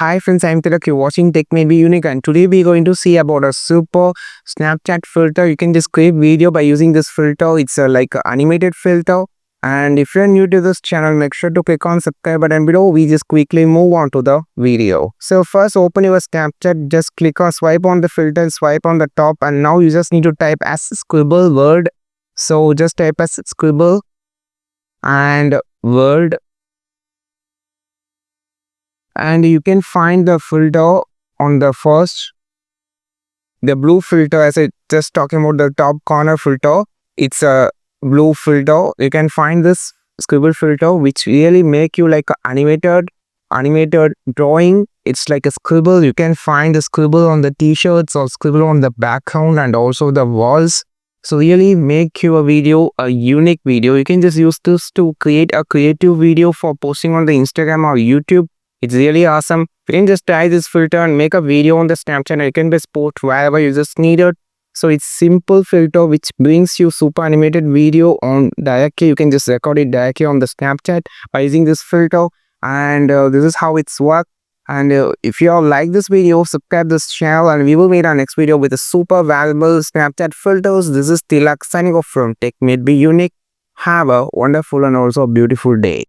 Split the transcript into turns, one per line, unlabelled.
Hi friends, I'm Tilak. You're watching Tech May Be Unique, and today we're going to see about a super Snapchat filter. You can just create video by using this filter. It's like an animated filter. And if you're new to this channel, make sure to click on subscribe button below. We just quickly move on to the video. So first open your Snapchat, just click on swipe on the filter and swipe on the top, and now you just need to type as scribble word. So just type as scribble and word, and you can find the filter on the the blue filter. As I just talking about the top corner filter, it's a blue filter. You can find this scribble filter which really make you like a animated drawing. It's like a scribble. You can find the scribble on the t-shirts or scribble on the background and also the walls. So really make your video a unique video. You can just use this to create a creative video for posting on the Instagram or YouTube. It's really awesome. You can just try this filter and make a video on the Snapchat, and you can just post wherever you just need it. So it's simple filter which brings you super animated video on directly. You can just record it directly on the Snapchat by using this filter, and this is how it's work. And if you all like this video, subscribe this channel, and we will meet our next video with a super valuable Snapchat filters. This is Tilak signing off from Tech May Be Unique. Have a wonderful and also beautiful day.